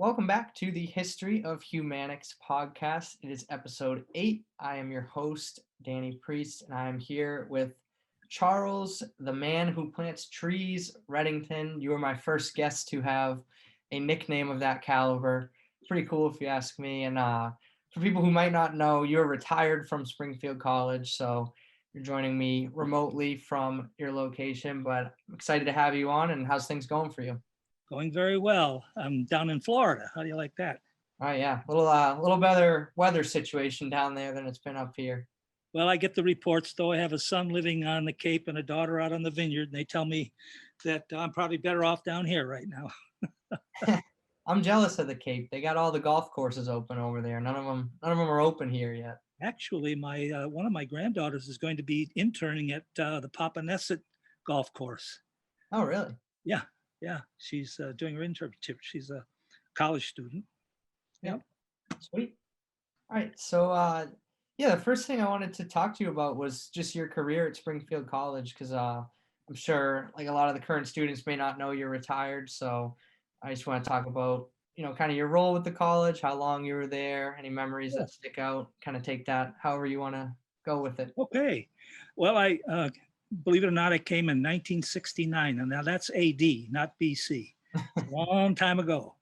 Welcome back to the History of Humanics podcast. It is episode 8. I am your host, Danny Priest, and I am here with Charles, the man who plants trees, Redington. You were my first guest to have a nickname of that caliber. Pretty cool if you ask me. And for people who might not know, you're retired from Springfield College, so you're joining me remotely from your location, but I'm excited to have you on. And how's things going for you? Going very well. I'm down in Florida. How do you like that? Oh yeah, little better weather situation down there than it's been up here. Well, I get the reports, though. I have a son living on the Cape and a daughter out on the vineyard, and they tell me that I'm probably better off down here right now. I'm jealous of the Cape. They got all the golf courses open over there. None of them are open here yet. Actually, my one of my granddaughters is going to be interning at the Papaneset golf course. Oh really? Yeah, yeah. She's doing her internship. She's a college student. Yeah. Sweet. All right. So yeah, the first thing I wanted to talk to you about was just your career at Springfield College, because I'm sure like a lot of the current students may not know you're retired. So I just want to talk about, kind of your role with the college, how long you were there, any memories Yeah. that stick out, kind of take that however you want to go with it. Okay. Well, I believe it or not, I came in 1969, and now that's AD, not BC. A long time ago.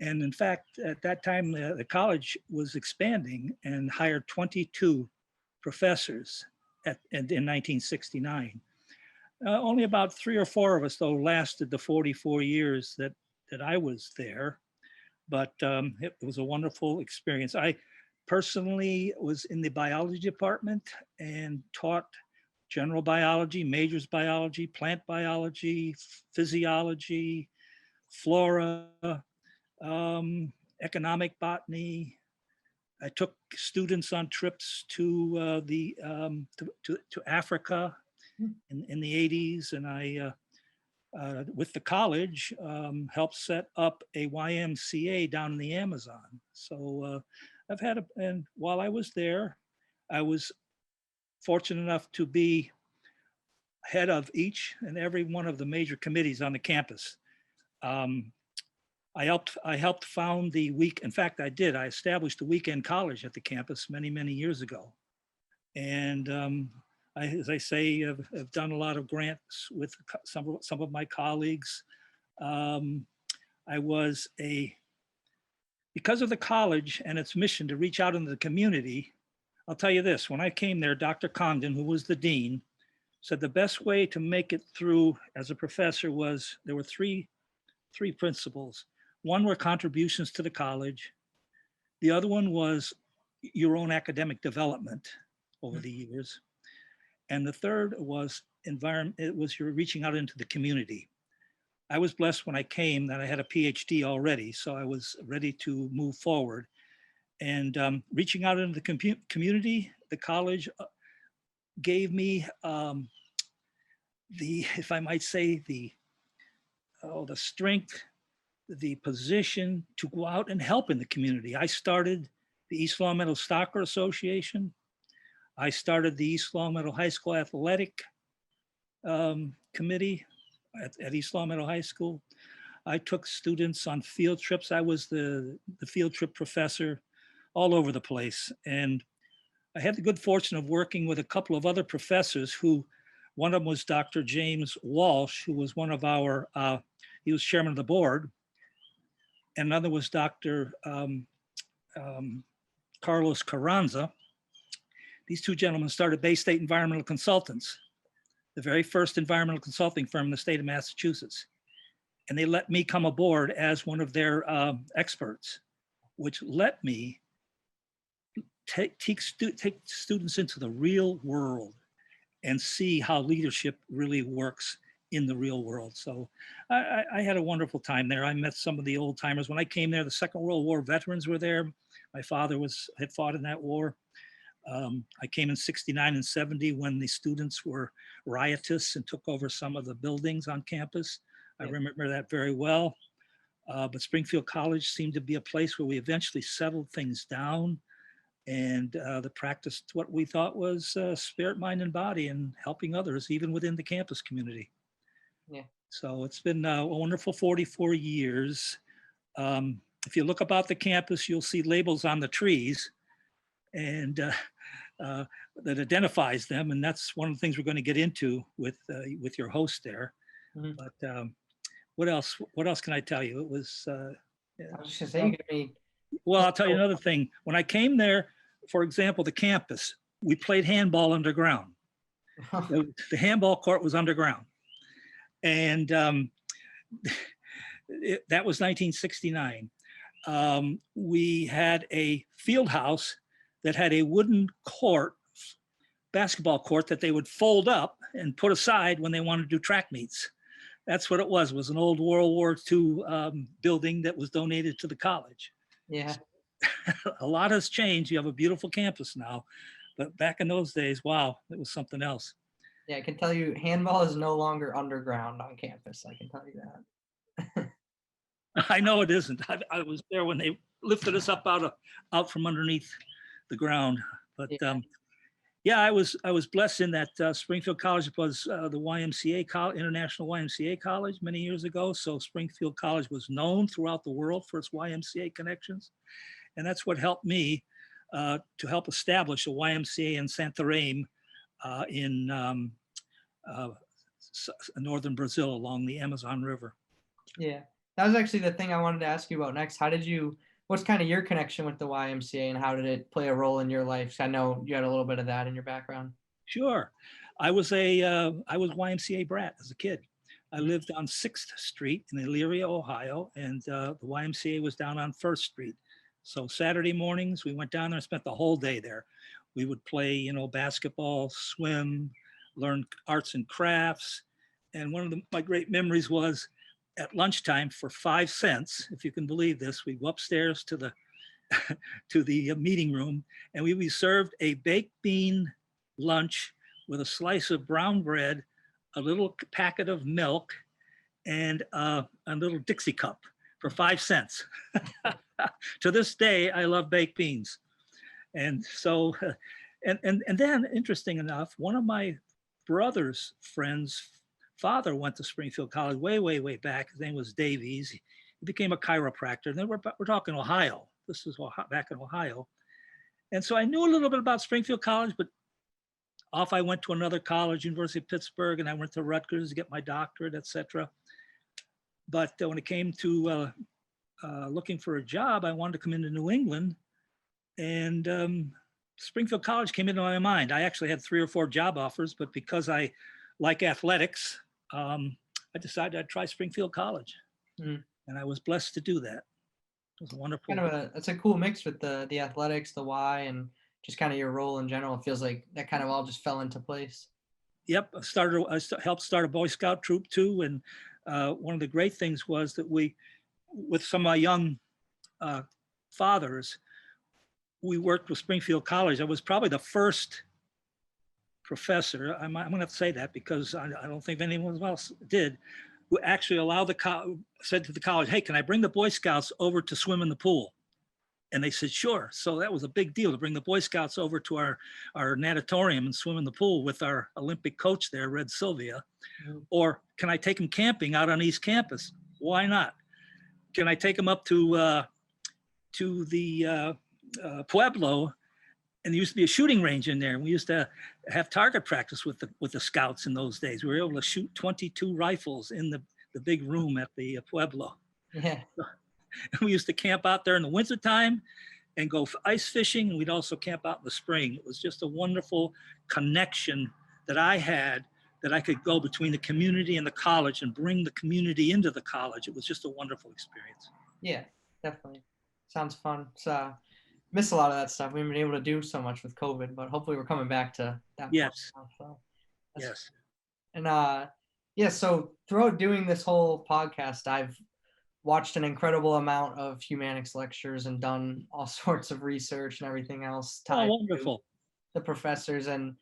And in fact, at that time, the college was expanding and hired 22 professors in 1969. Only about 3 or 4 of us, though, lasted the 44 years that I was there. But it was a wonderful experience. I personally was in the biology department and taught general biology, majors biology, plant biology, physiology, flora, economic botany. I took students on trips to Africa in the 80s, and I, with the college, helped set up a YMCA down in the Amazon. So and while I was there, I was fortunate enough to be head of each and every one of the major committees on the campus. I helped found the week. In fact, I did. I established the weekend college at the campus many, many years ago. And as I say, I've done a lot of grants with some of my colleagues. Because of the college and its mission to reach out into the community, I'll tell you this, when I came there, Dr. Congdon, who was the dean, said the best way to make it through as a professor was, there were three principles. One were contributions to the college. The other one was your own academic development over the years. And the third was environment. It was you're reaching out into the community. I was blessed when I came that I had a PhD already, so I was ready to move forward. And reaching out into the community, the college gave me if I might say, the strength, the position to go out and help in the community. I started the East Long Meadow Soccer Association. I started the East Long Meadow High School Athletic Committee at East Long Meadow High School. I took students on field trips. I was the field trip professor all over the place. And I had the good fortune of working with a couple of other professors who, one of them was Dr. James Walsh, who was one of our, he was chairman of the board. And another was Dr. Carlos Carranza. These two gentlemen started Bay State Environmental Consultants, the very first environmental consulting firm in the state of Massachusetts. And they let me come aboard as one of their experts, which let me take students into the real world and see how leadership really works in the real world. So I had a wonderful time there. I met some of the old timers. When I came there, the Second World War veterans were there. My father had fought in that war. I came in 69 and 70 when the students were riotous and took over some of the buildings on campus. I remember that very well. But Springfield College seemed to be a place where we eventually settled things down and the practice what we thought was spirit, mind, and body, and helping others, even within the campus community. Yeah. So it's been a wonderful 44 years. if you look about the campus, you'll see labels on the trees and that identifies them. And that's one of the things we're going to get into with your host there. Mhm. But what else? What else can I tell you? It was. I was just gonna say, you give me. Well, I'll tell you another thing. When I came there, for example, the campus, we played handball underground. The handball court was underground. And that was 1969. We had a field house that had a wooden court, basketball court that they would fold up and put aside when they wanted to do track meets. That's what it was an old World War II building that was donated to the college. Yeah. A lot has changed. You have a beautiful campus now, but back in those days, wow, it was something else. Yeah, I can tell you handball is no longer underground on campus. I can tell you that. I know it isn't. I was there when they lifted us up out from underneath the ground. But yeah, I was blessed in that Springfield College was the YMCA International YMCA College many years ago. So Springfield College was known throughout the world for its YMCA connections, and that's what helped me to help establish a YMCA in Santarém in northern Brazil along the Amazon River. Yeah, that was actually the thing I wanted to ask you about next. What's kind of your connection with the YMCA and how did it play a role in your life? I know you had a little bit of that in your background. Sure. I was YMCA brat as a kid. I lived on 6th Street in Elyria, Ohio, and the YMCA was down on 1st Street. So Saturday mornings, we went down there and spent the whole day there. We would play, basketball, swim, learn arts and crafts. And one of my great memories was at lunchtime for 5 cents, if you can believe this, we'd go upstairs to the to the meeting room, and we'd be served a baked bean lunch with a slice of brown bread, a little packet of milk, and a little Dixie cup for 5 cents. To this day, I love baked beans. And so, and then, interesting enough, one of my brother's friends' father went to Springfield College way back. His name was Davies. He became a chiropractor. And then we're talking Ohio. This is back in Ohio. And so I knew a little bit about Springfield College, but off I went to another college, University of Pittsburgh, and I went to Rutgers to get my doctorate, etc. But when it came to looking for a job, I wanted to come into New England, and Springfield College came into my mind. I actually had 3 or 4 job offers, but because I like athletics, I decided I'd try Springfield College, and I was blessed to do that. It was wonderful. It's a cool mix with the athletics, the Y, and just kind of your role in general. It feels like that kind of all just fell into place. Yep, I helped start a Boy Scout troop too, and one of the great things was that we, with some of my young fathers, we worked with Springfield College. I was probably the first professor, I'm going to have to say that because I don't think anyone else did, who actually allowed said to the college, hey, can I bring the Boy Scouts over to swim in the pool? And they said, sure. So that was a big deal to bring the Boy Scouts over to our natatorium and swim in the pool with our Olympic coach there, Red Sylvia. Or can I take them camping out on East Campus? Why not? Can I take them up to the Pueblo? And there used to be a shooting range in there. We used to have target practice with the scouts in those days. We were able to shoot 22 rifles in the big room at the Pueblo. Yeah. We used to camp out there in the wintertime and go ice fishing. And we'd also camp out in the spring. It was just a wonderful connection that I had, that I could go between the community and the college and bring the community into the college. It was just a wonderful experience. Yeah, definitely. Sounds fun. So miss a lot of that stuff. We haven't been able to do so much with COVID, but hopefully we're coming back to that. Yes. So Yes. And yeah, so throughout doing this whole podcast, I've watched an incredible amount of Humanics lectures and done all sorts of research and everything else. Oh, wonderful. The professors and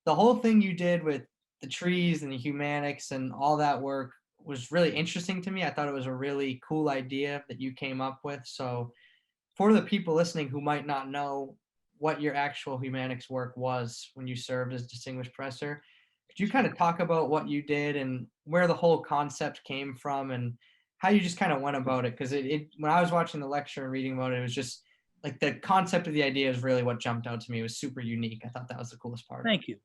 the whole thing you did with the trees and the Humanics and all that work was really interesting to me. I thought it was a really cool idea that you came up with. So for the people listening who might not know what your actual Humanics work was when you served as distinguished professor, could you kind of talk about what you did and where the whole concept came from and how you just kind of went about it. Because it when I was watching the lecture and reading about it, it was just like the concept of the idea is really what jumped out to me. It was super unique. I thought that was the coolest part. Thank you.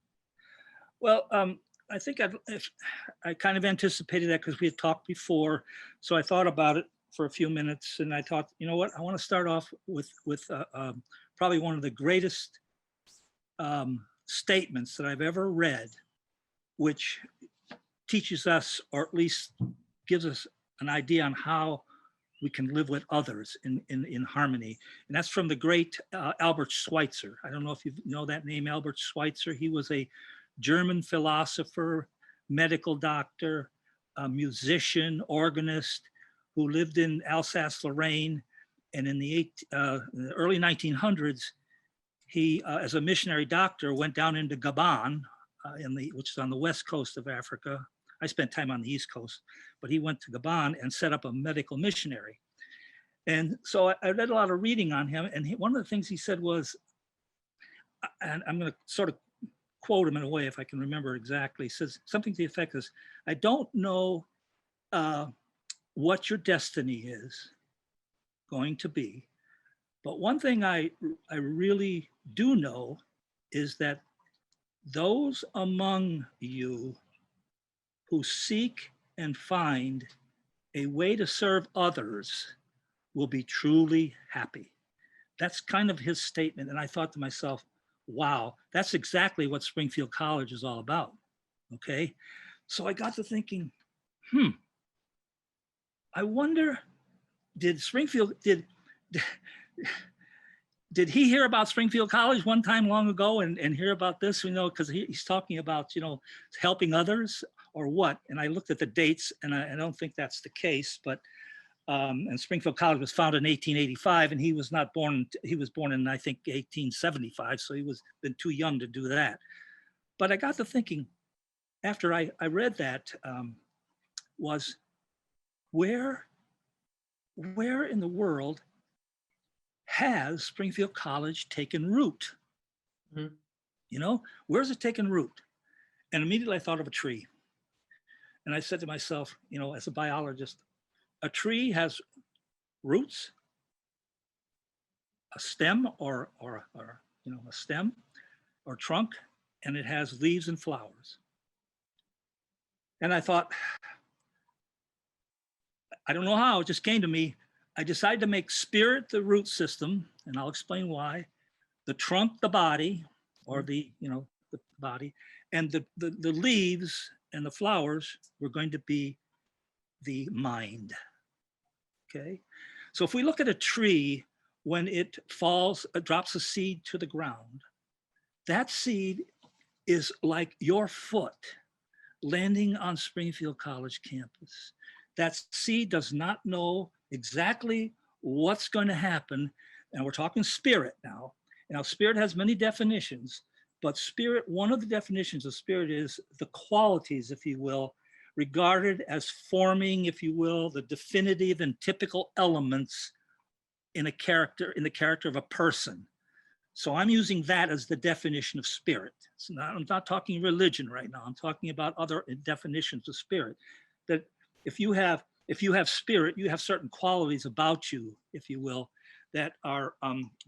Well, I think I kind of anticipated that because we had talked before. So I thought about it for a few minutes, and I thought, you know what, I want to start off with probably one of the greatest statements that I've ever read, which teaches us, or at least gives us an idea on how we can live with others in harmony. And that's from the great Albert Schweitzer. I don't know if you know that name, Albert Schweitzer. He was a German philosopher, medical doctor, a musician, organist, who lived in Alsace-Lorraine. And in the early 1900s, he, as a missionary doctor, went down into Gabon, which is on the west coast of Africa. I spent time on the East Coast, but he went to Gabon and set up a medical missionary. And so I read a lot of reading on him. And one of the things he said was, and I'm going to sort of quote him in a way, if I can remember exactly, he says something to the effect is, I don't know what your destiny is going to be, but one thing I really do know is that those among you who seek and find a way to serve others will be truly happy. That's kind of his statement. And I thought to myself, wow, that's exactly what Springfield College is all about. Okay. So I got to thinking, I wonder, did he hear about Springfield College one time long ago and hear about this, because he's talking about, helping others or what? And I looked at the dates and I don't think that's the case, but and Springfield College was founded in 1885 and he was born in, I think, 1875. So he was been too young to do that. But I got to thinking after I read that was where in the world has Springfield College taken root? Mm-hmm. Where's it taken root? And immediately I thought of a tree. And I said to myself, as a biologist, a tree has roots, a stem or a stem or trunk, and it has leaves and flowers. And I thought, I don't know how, it just came to me. I decided to make spirit the root system, and I'll explain why. The trunk, the body, or the body, and the leaves and the flowers were going to be the mind. Okay, so if we look at a tree, when it falls, it drops a seed to the ground, that seed is like your foot landing on Springfield College campus. That seed does not know exactly what's going to happen. And we're talking spirit now. Now, spirit has many definitions, but spirit, one of the definitions of spirit is the qualities, if you will, regarded as forming, if you will, the definitive and typical elements in the character of a person. So I'm using that as the definition of spirit. I'm not talking religion right now. I'm talking about other definitions of spirit. That if you have spirit, you have certain qualities about you, if you will, that are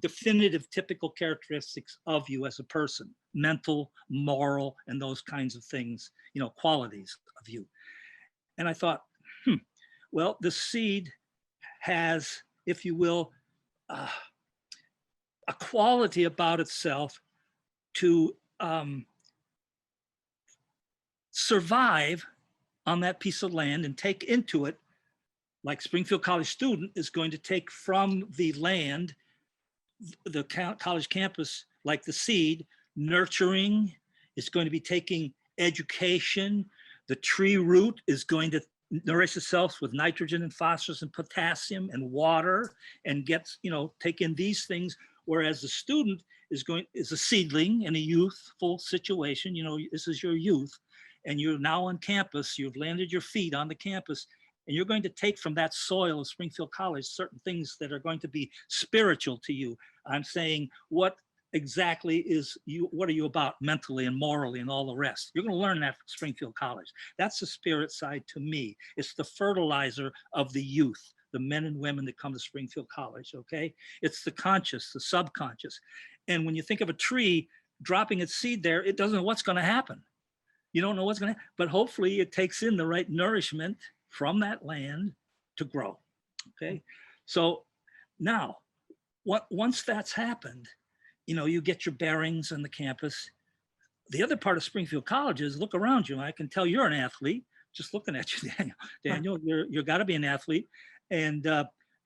definitive, typical characteristics of you as a person, mental, moral, and those kinds of things, qualities of you. And I thought, well, the seed has, if you will, a quality about itself to survive on that piece of land and take into it, like Springfield College student is going to take from the land, the college campus, like the seed, nurturing. It's going to be taking education. The tree root is going to nourish itself with nitrogen and phosphorus and potassium and water and gets, take in these things. Whereas the student is a seedling in a youthful situation. This is your youth and you're now on campus. You've landed your feet on the campus and you're going to take from that soil of Springfield College certain things that are going to be spiritual to you. I'm saying what exactly is you, what are you about mentally and morally and all the rest. You're going to learn that from Springfield College. That's the spirit side to me. It's the fertilizer of the youth, the men and women that come to Springfield College, okay? It's the conscious, the subconscious. And when you think of a tree dropping its seed there, it doesn't know what's going to happen. You don't know what's going to happen, but hopefully it takes in the right nourishment from that land to grow, okay? So now, once that's happened, you know, you get your bearings on the campus. The other part of Springfield College is look around you. I can tell you're an athlete just looking at you, Daniel. Daniel, you're got to be an athlete. And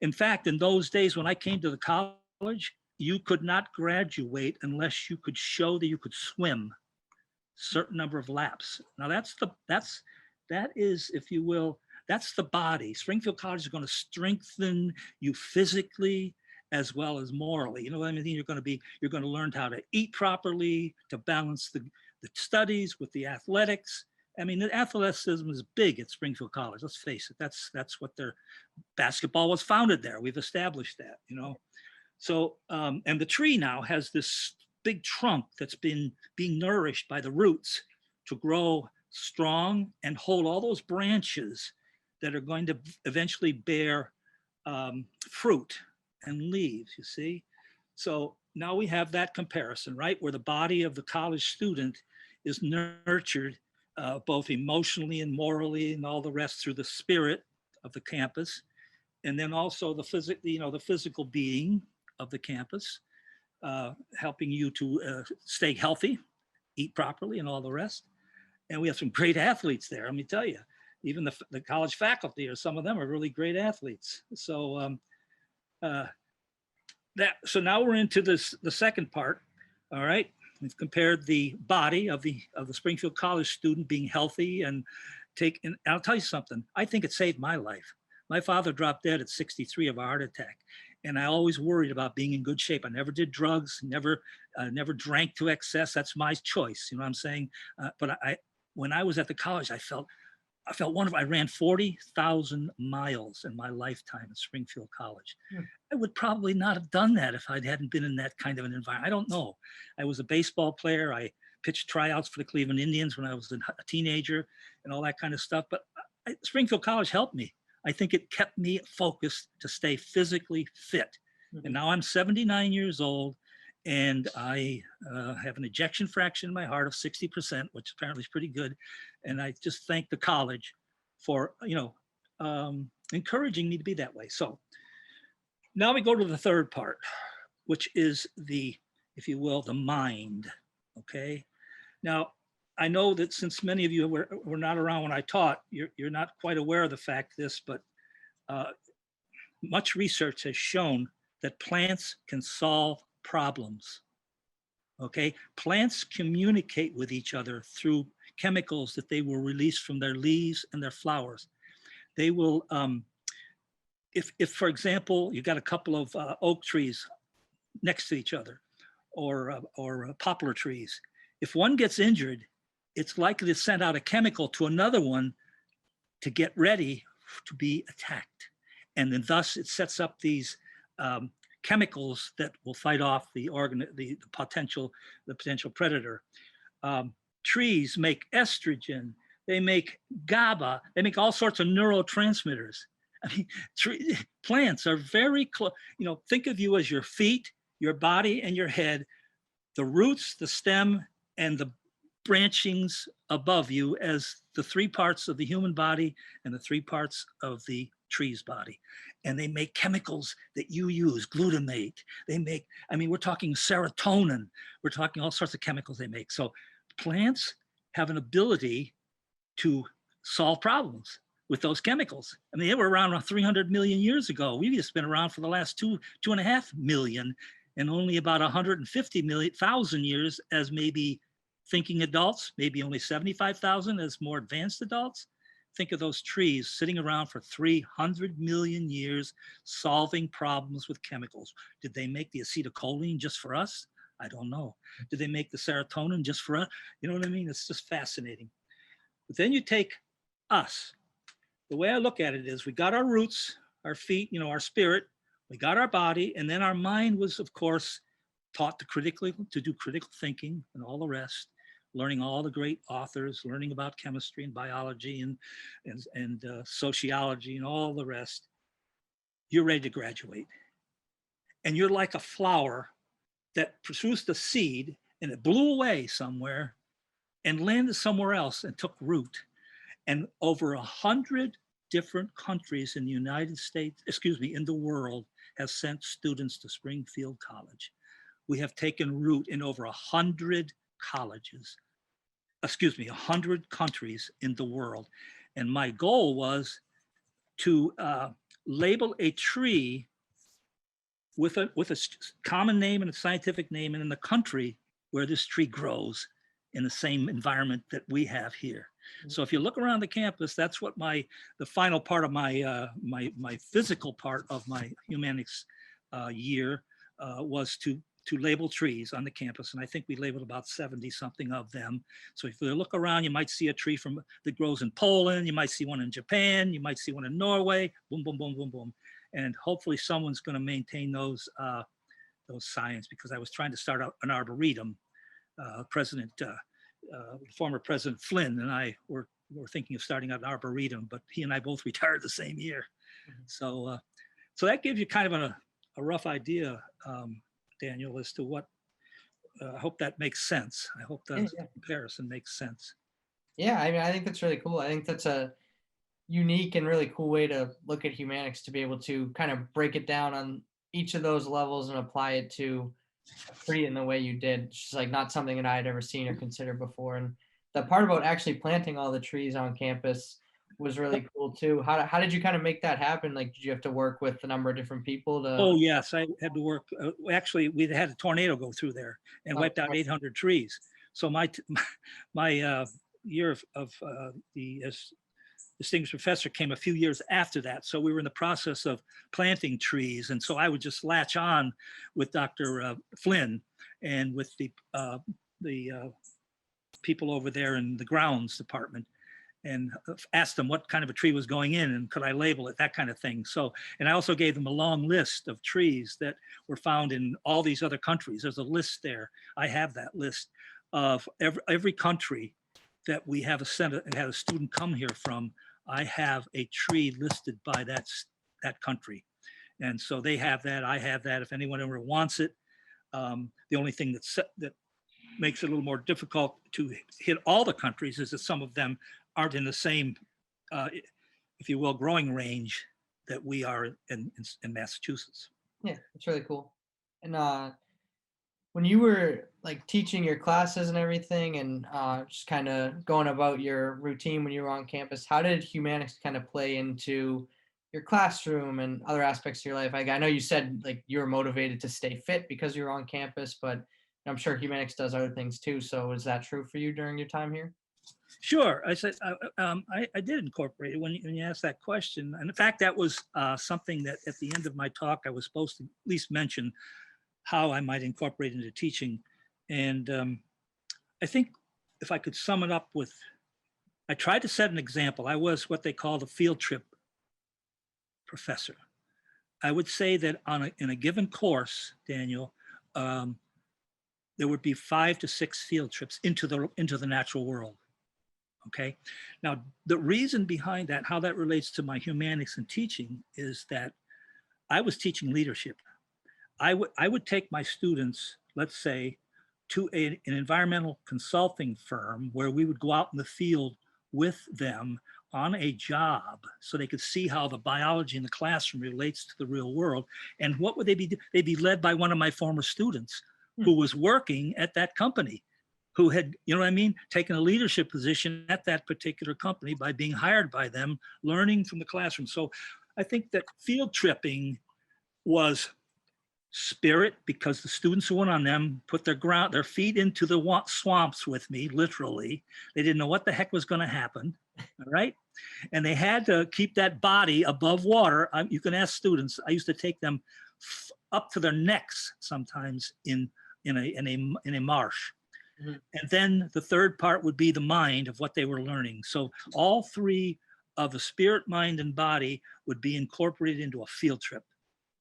in fact, in those days when I came to the college, you could not graduate unless you could show that you could swim a certain number of laps. Now that is, if you will, that's the body. Springfield College is going to strengthen you physically as well as morally. You know what I mean? You're going to learn how to eat properly, to balance the studies with the athletics. I mean, the athleticism is big at Springfield College. Let's face it. That's what their basketball was founded there. We've established that, you know. So, and the tree now has this big trunk that's been being nourished by the roots to grow strong and hold all those branches that are going to eventually bear fruit and leaves, you see? So now we have that comparison, right? Where the body of the college student is nurtured both emotionally and morally and all the rest through the spirit of the campus. And then also the physical being of the campus, helping you to stay healthy, eat properly and all the rest. And we have some great athletes there, let me tell you. Even the college faculty, or some of them are really great athletes. So so now we're into the second part. All right, we've compared the body of the Springfield College student being healthy and I'll tell you something. I think it saved my life. My father dropped dead at 63 of a heart attack, and I always worried about being in good shape. I never did drugs, never drank to excess. That's my choice. You know what I'm saying? But when I was at the college, I felt wonderful. I ran 40,000 miles in my lifetime at Springfield College. I would probably not have done that if I hadn't been in that kind of an environment. I don't know. I was a baseball player. I pitched tryouts for the Cleveland Indians when I was a teenager and all that kind of stuff. But Springfield College helped me. I think it kept me focused to stay physically fit. And now I'm 79 years old, and I have an ejection fraction in my heart of 60%, which apparently is pretty good. And I just thank the college for, encouraging me to be that way. So now we go to the third part, which is if you will, the mind, okay? Now, I know that since many of you were not around when I taught, you're not quite aware of the fact of this, but much research has shown that plants can solve problems. Okay, plants communicate with each other through chemicals that they will release from their leaves and their flowers. They will, if for example, you got a couple of oak trees next to each other, or poplar trees, if one gets injured, it's likely to send out a chemical to another one to get ready to be attacked. And then thus it sets up these chemicals that will fight off the potential predator. Trees make estrogen, they make GABA, they make all sorts of neurotransmitters. I mean, plants are very close. You know, think of you as your feet, your body, and your head, the roots, the stem, and the branchings above you as the three parts of the human body and the three parts of the tree's body. And they make chemicals that you use, glutamate. They make, I mean, we're talking serotonin. We're talking all sorts of chemicals they make. So plants have an ability to solve problems with those chemicals. I mean, they were around 300 million years ago. We've just been around for the last 2.5 million, and only about 150,000 years as maybe thinking adults, maybe only 75,000 as more advanced adults. Think of those trees sitting around for 300 million years solving problems with chemicals. Did they make the acetylcholine just for us? I don't know. Did they make the serotonin just for us? You know what I mean? It's just fascinating. But then you take us. The way I look at it is we got our roots, our feet, you know, our spirit, we got our body, and then our mind was, of course, taught to do critical thinking and all the rest, learning all the great authors, learning about chemistry and biology and sociology and all the rest, you're ready to graduate. And you're like a flower that produced a seed and it blew away somewhere and landed somewhere else and took root. And over 100 different countries in the United States, in the world, have sent students to Springfield College. We have taken root in over 100 colleges, 100 countries in the world. And my goal was to label a tree with a common name and a scientific name, and in the country where this tree grows in the same environment that we have here. So if you look around the campus, that's what the final part of my physical part of my humanics year was to label trees on the campus. And I think we labeled about 70 something of them. So if you look around, you might see a tree that grows in Poland, you might see one in Japan, you might see one in Norway, boom, boom, boom, boom, boom. And hopefully someone's going to maintain those signs, because I was trying to start out an arboretum. Former President Flynn and I were thinking of starting out an arboretum, but he and I both retired the same year. Mm-hmm. So that gives you kind of a rough idea, Daniel, as to what, I hope that makes sense. I hope the comparison makes sense. Yeah, I mean, I think that's really cool. I think that's a unique and really cool way to look at humanics, to be able to kind of break it down on each of those levels and apply it to a tree in the way you did. It's just like not something that I had ever seen or considered before. And the part about actually planting all the trees on campus was really cool too. How did you kind of make that happen? Like, did you have to work with a number of different people to? Oh yes, I had to work. Actually, we had a tornado go through there and wiped out 800 trees. So my year of the distinguished professor came a few years after that. So we were in the process of planting trees. And so I would just latch on with Dr. Flynn and with the people over there in the grounds department, and asked them what kind of a tree was going in and could I label it, that kind of thing. So, and I also gave them a long list of trees that were found in all these other countries. There's a list there. I have that list of every country that we have had a student come here from. I have a tree listed by that country. And so they have that, I have that. If anyone ever wants it, the only thing that makes it a little more difficult to hit all the countries is that some of them aren't in the same, if you will, growing range that we are in Massachusetts. Yeah, it's really cool. And when you were like teaching your classes and everything, and just kind of going about your routine when you were on campus, how did humanics kind of play into your classroom and other aspects of your life? I know you said like you were motivated to stay fit because you were on campus, but I'm sure humanics does other things too. So is that true for you during your time here? Sure. I said I did incorporate it when you asked that question. And in fact, that was something that at the end of my talk, I was supposed to at least mention how I might incorporate into teaching. And I think if I could sum it up with, I tried to set an example. I was what they call the field trip professor. I would say that in a given course, Daniel, there would be 5 to 6 field trips into the natural world. Okay. Now, the reason behind that, how that relates to my humanics and teaching, is that I was teaching leadership. I would take my students, let's say, to an environmental consulting firm where we would go out in the field with them on a job so they could see how the biology in the classroom relates to the real world. And what would they be? They'd be led by one of my former students who was working at that company, who had, you know what I mean, taken a leadership position at that particular company by being hired by them, learning from the classroom. So I think that field tripping was spirit, because the students who went on them put their feet into the swamps with me, literally. They didn't know what the heck was going to happen, all right? And they had to keep that body above water. You can ask students. I used to take them up to their necks sometimes in a marsh. Mm-hmm. And then the third part would be the mind of what they were learning. So all three of the spirit, mind, and body would be incorporated into a field trip.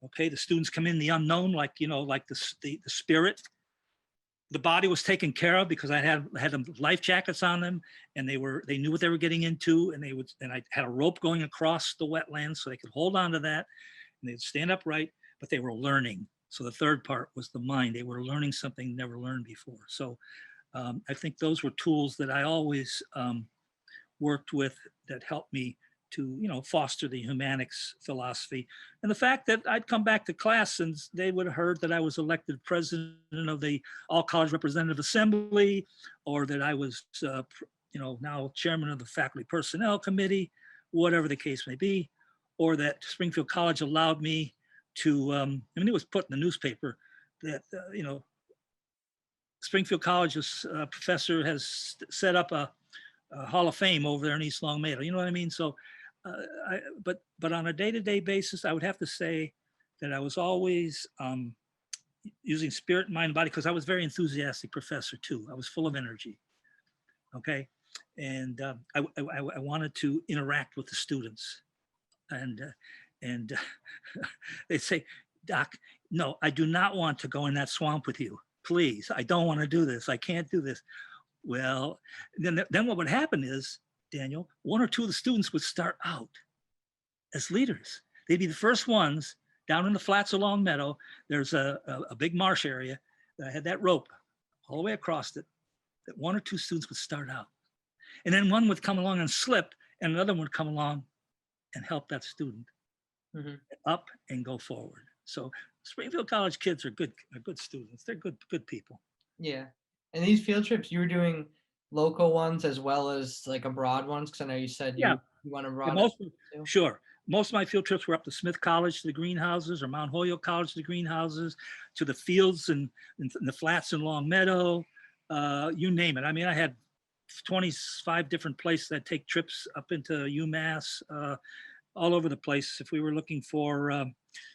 Okay, the students come in the unknown, like, like the spirit. The body was taken care of because I had them life jackets on them, and they knew what they were getting into, and I had a rope going across the wetlands so they could hold on to that, and they'd stand upright, but they were learning. So the third part was the mind. They were learning something never learned before. So I think those were tools that I always worked with that helped me to, foster the humanics philosophy. And the fact that I'd come back to class and they would have heard that I was elected president of the All College Representative Assembly, or that I was, now chairman of the Faculty Personnel Committee, whatever the case may be, or that Springfield College allowed me to, it was put in the newspaper that, Springfield College's professor has set up a Hall of Fame over there in East Longmeadow. You know what I mean? So, but on a day-to-day basis, I would have to say that I was always using spirit, mind, and body, because I was a very enthusiastic professor too. I was full of energy. Okay, and I wanted to interact with the students, and they'd say, "Doc, no, I do not want to go in that swamp with you. Please, I don't want to do this. I can't do this." Well, then what would happen is, Daniel, one or two of the students would start out as leaders. They'd be the first ones down in the flats of Long Meadow. There's a big marsh area. I had that rope all the way across it, that one or two students would start out. And then one would come along and slip, and another one would come along and help that student up and go forward. So Springfield College kids are good students. They're good people. Yeah. And these field trips, you were doing local ones as well as like abroad ones? Because I know you said you went abroad. Sure. Most of my field trips were up to Smith College to the greenhouses, or Mount Holyoke College to the greenhouses, to the fields and the flats in Long Meadow, you name it. I mean, I had 25 different places that take trips up into UMass, all over the place. If we were looking for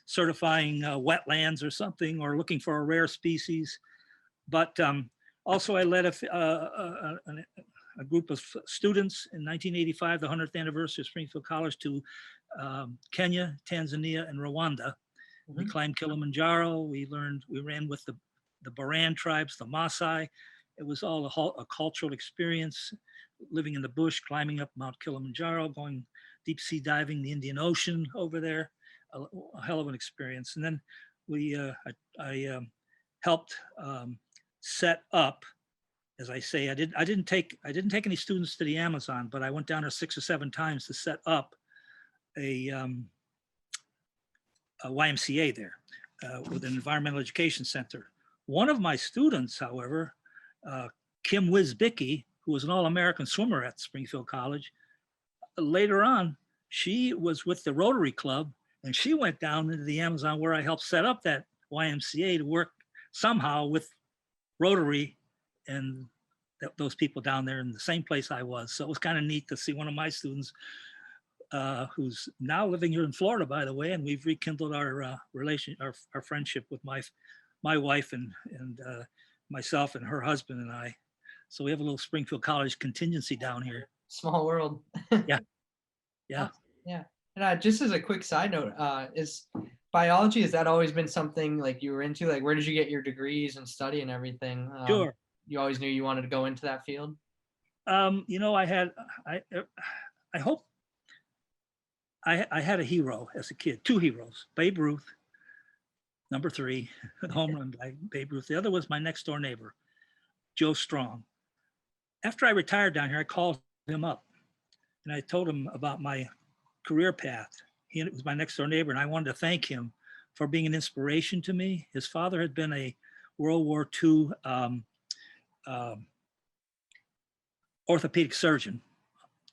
certifying wetlands or something, or looking for a rare species. But also I led a group of students in 1985, the 100th anniversary of Springfield College, to Kenya, Tanzania, and Rwanda. We climbed Kilimanjaro. We ran with the Baran tribes, the Maasai. It was all a cultural experience, living in the bush, climbing up Mount Kilimanjaro, going deep sea diving, the Indian Ocean over there, a hell of an experience. And then I helped set up, as I say, I didn't take any students to the Amazon, but I went down there 6 or 7 times to set up a YMCA there with an environmental education center. One of my students, however, Kim Wisbicki, who was an All-American swimmer at Springfield College, later on, she was with the Rotary Club, and she went down into the Amazon, where I helped set up that YMCA to work somehow with Rotary and those people down there in the same place I was. So it was kind of neat to see one of my students, who's now living here in Florida, by the way, and we've rekindled our our friendship with my wife and myself and her husband and I. So we have a little Springfield College contingency down here. Small world. Yeah. And just as a quick side note, is biology, has that always been something like you were into? Like, where did you get your degrees and study and everything? Sure. You always knew you wanted to go into that field? I hope I had a hero as a kid, 2 heroes, Babe Ruth, number 3, the home run by Babe Ruth. The other was my next door neighbor, Joe Strong. After I retired down here, I called him up and I told him about my career path. He was my next door neighbor, and I wanted to thank him for being an inspiration to me. His father had been a World War II orthopedic surgeon,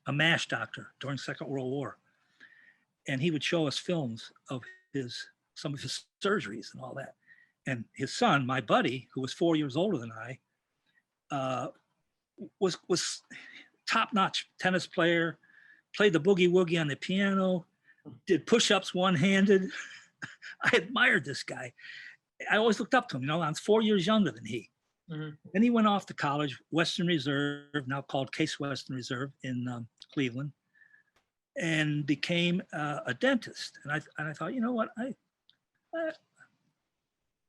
a MASH doctor during Second World War. And he would show us films of some of his surgeries and all that. And his son, my buddy, who was 4 years older than I, was top-notch tennis player, played the boogie woogie on the piano, did push-ups one-handed. I admired this guy. I always looked up to him. I was 4 years younger than he. Then he went off to college, Western Reserve, now called Case Western Reserve in Cleveland, and became a dentist. And I thought, you know what, I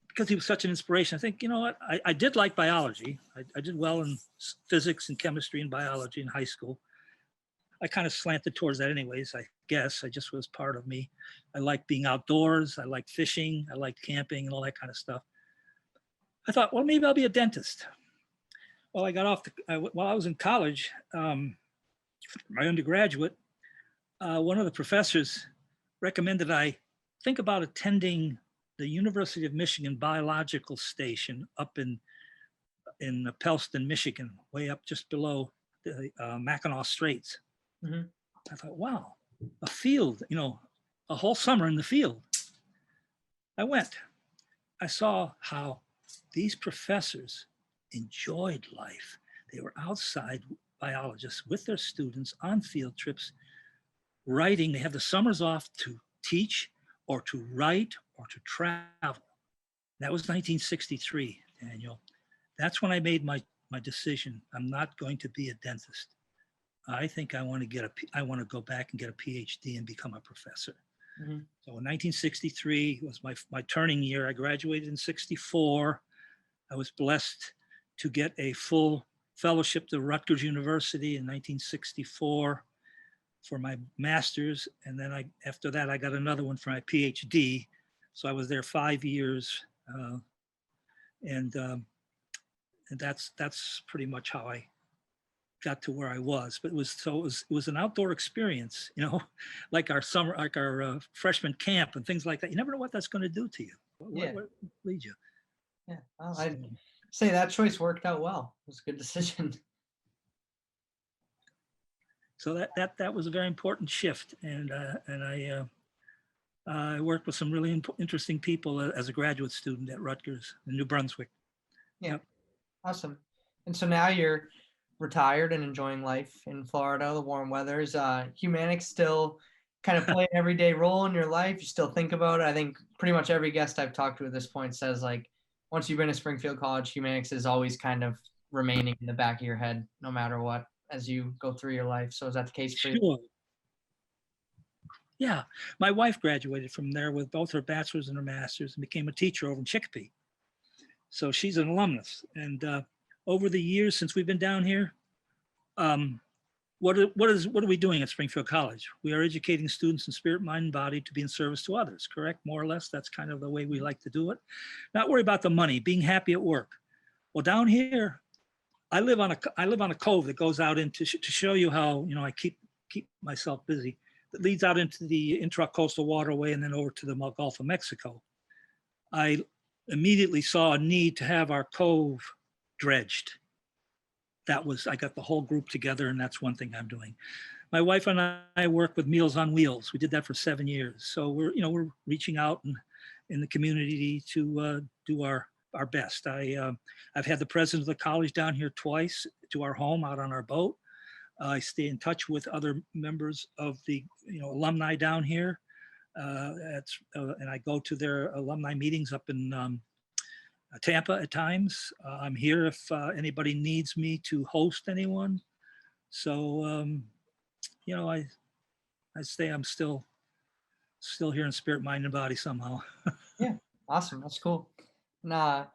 because he was such an inspiration. I think, you know what, I did like biology. I did well in physics and chemistry and biology in high school. I kind of slanted towards that anyways, I guess. I just was part of me. I liked being outdoors. I liked fishing. I liked camping and all that kind of stuff. I thought, well, maybe I'll be a dentist. Well, I got off, while I was in college, my undergraduate, one of the professors recommended I think about attending the University of Michigan Biological Station up in Pellston, Michigan, way up just below the Mackinac Straits. Mm-hmm. I thought, wow, a field, you know, a whole summer in the field. I went. I saw how these professors enjoyed life. They were outside biologists with their students on field trips, writing. They have the summers off to teach or to write or to travel. That was 1963, Daniel. That's when I made my decision. I'm not going to be a dentist. I think I want to go back and get a PhD and become a professor. Mm-hmm. So in 1963 was my turning year. I graduated in 64. I was blessed to get a full fellowship to Rutgers University in 1964 for my master's. And then after that, I got another one for my PhD. So I was there 5 years. And that's pretty much how I got to where I was. But it was an outdoor experience, you know, like our freshman camp and things like that. You never know what that's going to do to you. What leads you? Yeah, well, I'd say that choice worked out well. It was a good decision. So that was a very important shift, and I worked with some really interesting people as a graduate student at Rutgers in New Brunswick. Yeah, Yep. Awesome. And so now you're retired and enjoying life in Florida, the warm weather. Is Humanics still kind of play an everyday role in your life? You still think about it? I think pretty much every guest I've talked to at this point says, like, once you've been to Springfield College, Humanics is always kind of remaining in the back of your head, no matter what, as you go through your life. So is that the case for you? Sure. Yeah, my wife graduated from there with both her bachelor's and her master's and became a teacher over in Chicopee. So she's an alumnus. And over the years since we've been down here, what are we doing at Springfield College? We are educating students in spirit, mind, and body to be in service to others, correct? More or less, that's kind of the way we like to do it. Not worry about the money, being happy at work. Well, down here, I live on a cove that goes out into to show you how, you know, I keep myself busy. That leads out into the intracoastal waterway and then over to the Gulf of Mexico. I immediately saw a need to have our cove dredged. I got the whole group together, and that's one thing I'm doing. My wife and I work with Meals on Wheels. We did that for 7 years. So we're reaching out in the community to do our best. I've had the president of the college down here twice to our home out on our boat. I stay in touch with other members of the alumni down here, and I go to their alumni meetings up in Tampa at times. I'm here if anybody needs me to host anyone. So I say I'm still here in spirit, mind, and body somehow. Yeah, awesome. That's cool. Now,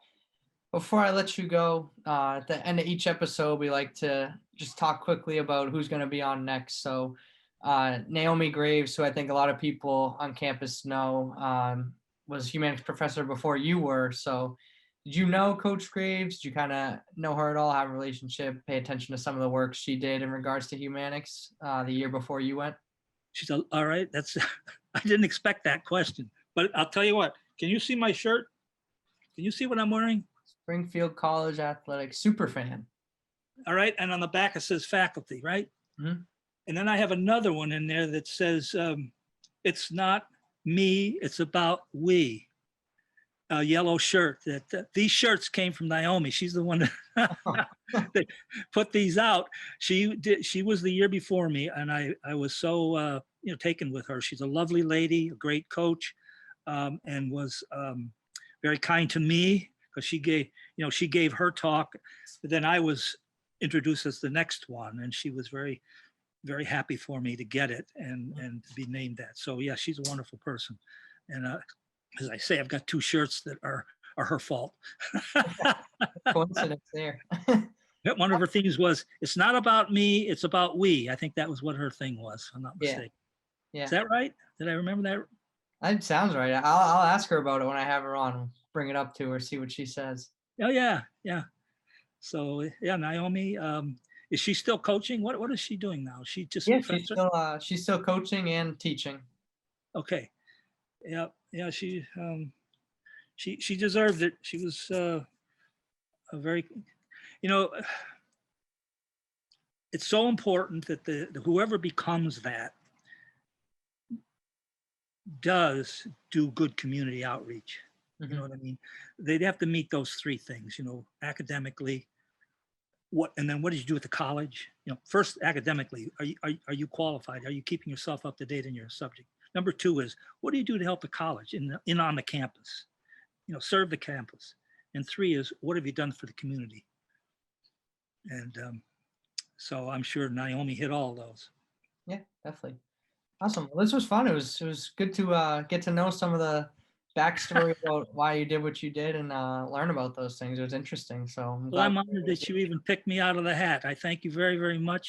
before I let you go, at the end of each episode, we like to just talk quickly about who's going to be on next. So Naomi Graves, who I think a lot of people on campus know, was humanities professor before you were. So did you know Coach Graves? Did you kind of know her at all, have a relationship, pay attention to some of the work she did in regards to humanics the year before you went? She's all right. I didn't expect that question, but I'll tell you what. Can you see my shirt? Can you see what I'm wearing? Springfield College Athletics super fan. All right. And on the back, it says faculty, right? Mm-hmm. And then I have another one in there that says, it's not me, it's about we. A yellow shirt. These shirts came from Naomi. She's the one that put these out. She was the year before me, and I was so taken with her. She's a lovely lady, a great coach, and was very kind to me because she gave her talk. But then I was introduced as the next one, and she was very, very happy for me to get it and to be named that. So yeah, she's a wonderful person, and as I say, I've got 2 shirts that are her fault. Coincidence there. One of her themes was, "It's not about me, it's about we." I think that was what her thing was, if I'm not Yeah, mistaken. Is yeah. that right? Did I remember that? That sounds right. I'll ask her about it when I have her on. Bring it up to her, see what she says. Oh, yeah, yeah. So, yeah, Naomi, is she still coaching? What is she doing now? Is she just a Yeah, professor? she's still coaching and teaching. Okay. Yeah, yeah, she deserved it. She was a very, you know, it's so important that the whoever becomes that does do good community outreach. You know Mhm. what I mean? They'd have to meet those 3 things, academically, and then what did you do at the college? First, academically, are you qualified? Are you keeping yourself up to date in your subject? Number 2 is, what do you do to help the college in on the campus? Serve the campus. And 3 is, what have you done for the community? And so I'm sure Naomi hit all those. Yeah, definitely. Awesome. Well, this was fun. It was good to get to know some of the backstory about why you did what you did and learn about those things. It was interesting. So I'm Well, glad I'm we were honored able that you even picked me out of the hat. I thank you very, very much.